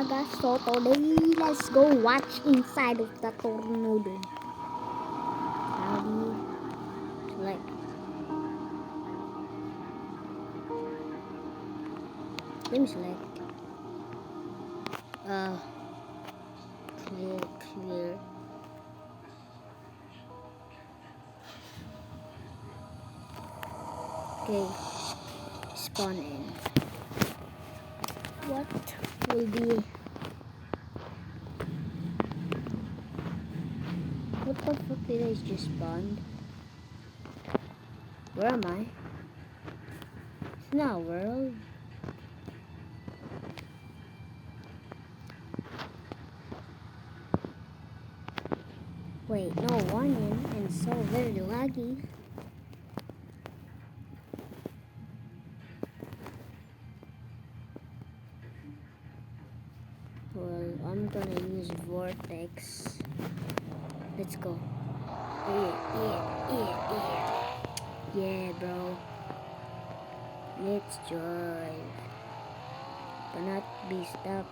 Naga Soto Day. Let's go watch inside of the tornado. Howdy. Select. Let me select. Clear. Okay. Spawn in. What will be? What the fuck did I just spawn? Where am I? It's not a world. Wait, no warning and so very laggy. Well, I'm gonna use Vortex. Let's go. Yeah, bro. Let's drive. Cannot be stuck.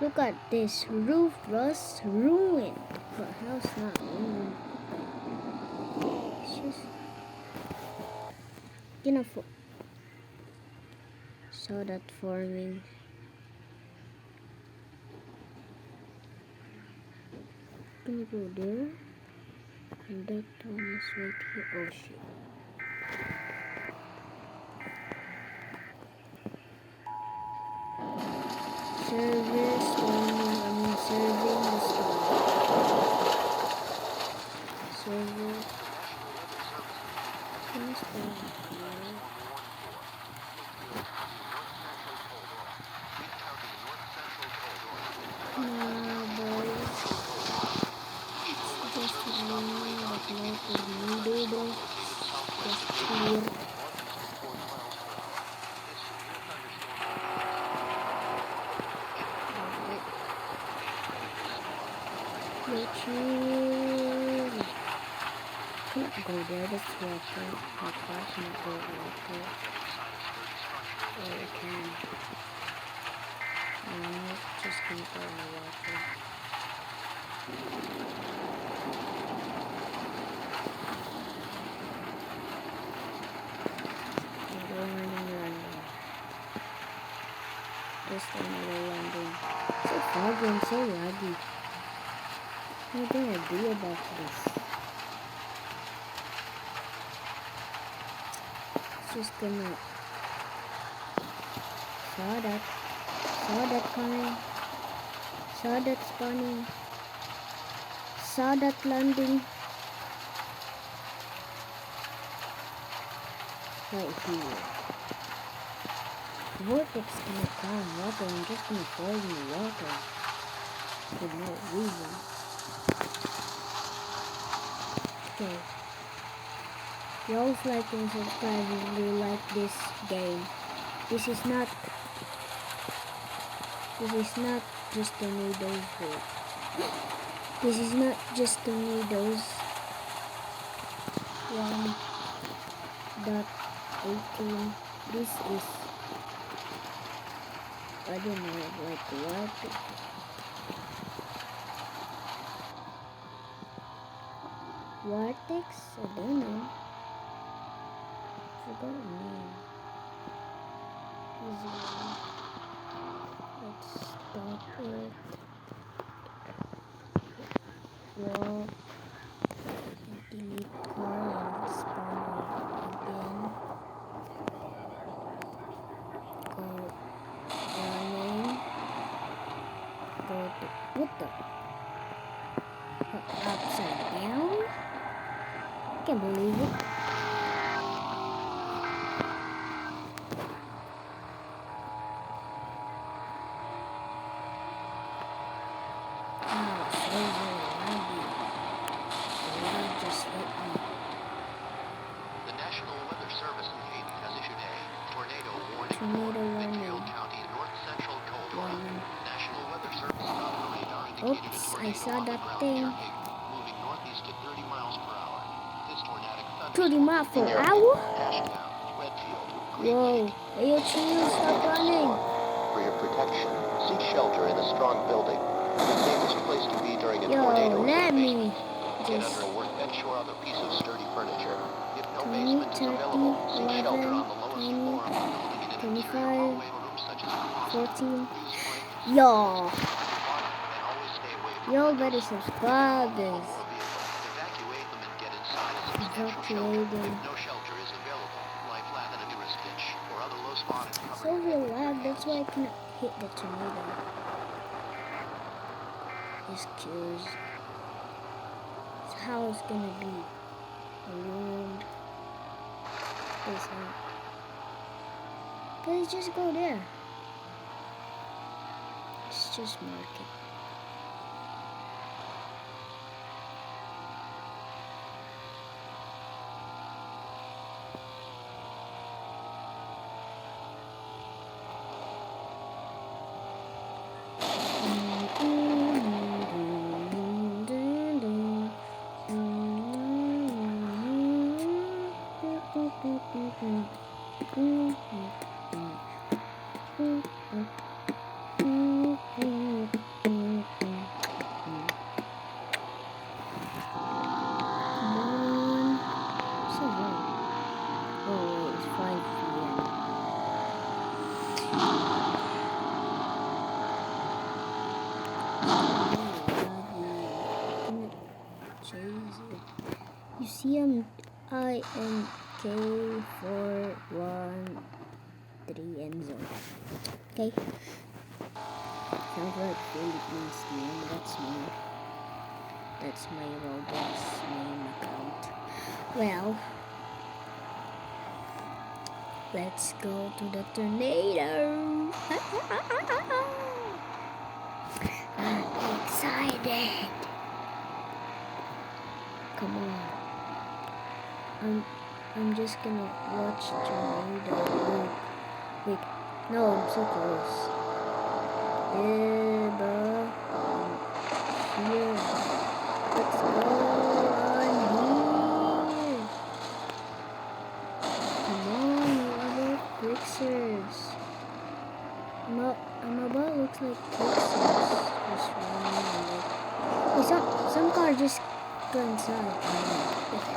Look at this roof rust ruined. But house not ruined. It's just enough. Saw that forming. Can you go there? And that one is right here. Oh shit. Serving the storm. Server. Go there, that's water. My car can't go water. Or it can. I'm just gonna go in the water. I'm going in landing. Just another landing. So foggy and so laggy. What do I do about this? Just gonna saw that coming, saw that spawning, saw that landing right here. Vortex gonna come water and just gonna fall in the water for no reason. Okay. Y'all like and subscribe if you like this game. This is not just a needles boat. This is not just a needles 1.18. This is, I don't know, like what? Vortex? I don't know. Forgot the name. Let's stop it. Wall. Delete car and spawn again. Go running. Go to what the? Upside down? Can't believe it. Oops, I saw that thing. 30 miles per hour? Whoa. Hey, yo, chill, stop running. For your protection, seek shelter in a strong building. The safest place to be during a Yo, tornado is let in the me basement. Get just under a workbench or other piece of sturdy furniture. If no 20, basement is 30, available, seek shelter 11, on the lowest 20, floor of the building in an interior 25, hallway or room such as a closet. 14. Use springs, Yo, and always stay away from yo, windows. better If you're subscribe on the home this. or vehicle, evacuate them and get inside a substantial shelter. Evacuating. If no shelter is available, lie flat in a tourist ditch or other low spot and cover So your head real with your lag, hands. that's why I cannot hit the tornado. Just curious. So how it's gonna be ruined. It's not. Please just go there. It's just market. You see INK413 end zone. Okay. Sounds like Philippines name. That's me. That's my Roblox name account. Well, let's go to the tornado. I'm excited. Come on. I'm just gonna watch tornado. Wait. No, I'm so close. Yeah, bro. Here. Let's go on here. Come on, what about Pixars? I'm about looks like Pixars. Just running like. Hey, some car just go inside.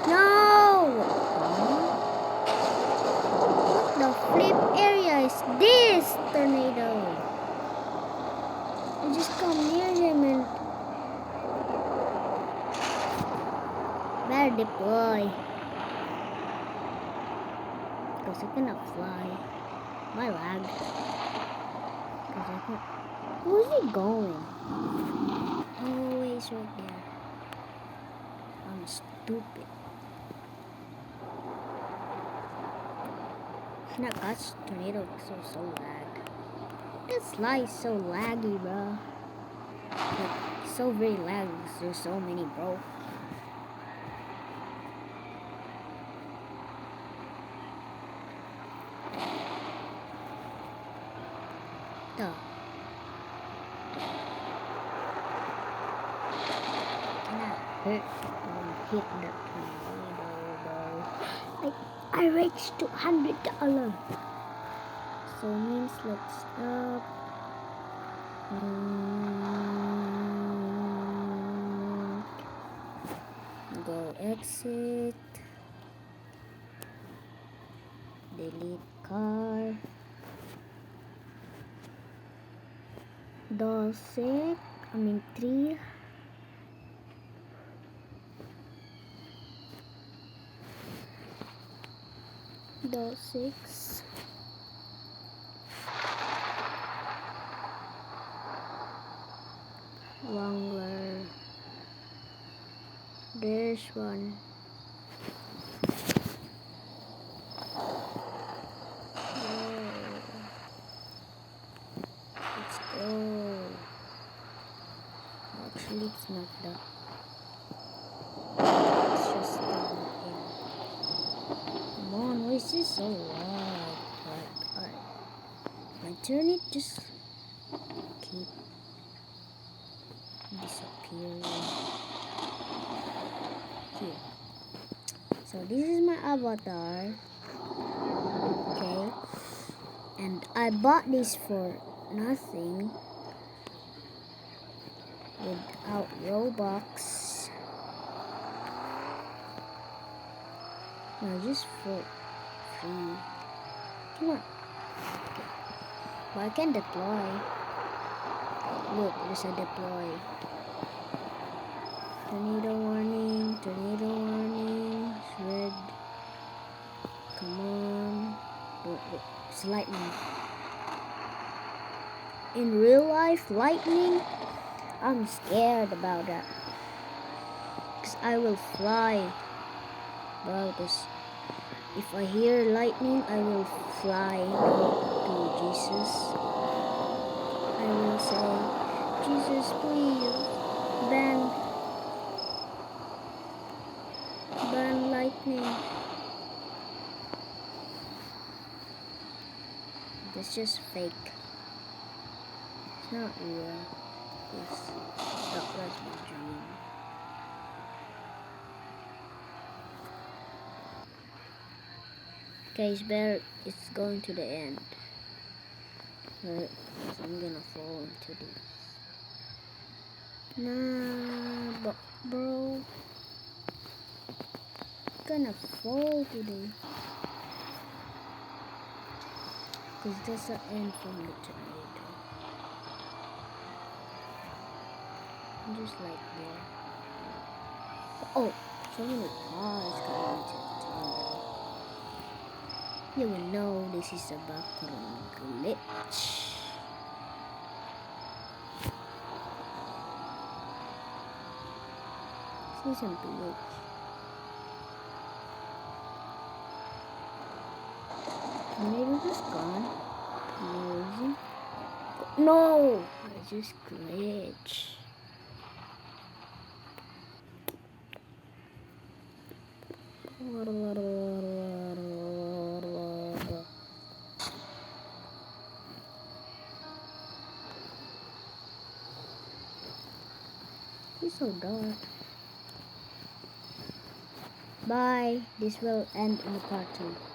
No! What the flip area is this tornado? I just come near him and better deploy. Because I cannot fly. My lag. Because I can't. Where's he going? Oh, he's right there. I'm stupid. Not catch tornado so lag. This light is so laggy, bro. Like, so very laggy. There's so many, bro. Duh. Hit the tornado, bro. Like, I reached $200. So means let's stop. Go exit. Delete car. Dosek. 3. Dosix. Longer. There's one. Let's go. Actually, it's not that. It's just down here. Come on, why is this so loud? Alright. My turn it just keep disappearing. Here. So this is my avatar. Okay. And I bought this for nothing without Robux. No, just for free. Come on. But I can deploy. Look, there's a deploy. Tornado warning, tornado warning. It's red. Come on. Oh, it's lightning. In real life, lightning? I'm scared about that. Because I will fly. Bro, if I hear lightning, I will fly to Jesus. I will say, Jesus, please, ban lightning. That's just fake. It's not real. Yes, that was my dream. Okay, it's going to the end. Right, so I'm gonna fall into this. Nah, but bro, I'm gonna fall today. Cause that's the end from the tornado. I'm just like there. Oh, so many cars coming into the tornado. You will know this is a background glitch. See some glitch. Tornado just gone. Amazing. No! I just glitch. It's so dark. Bye. This will end in part 2.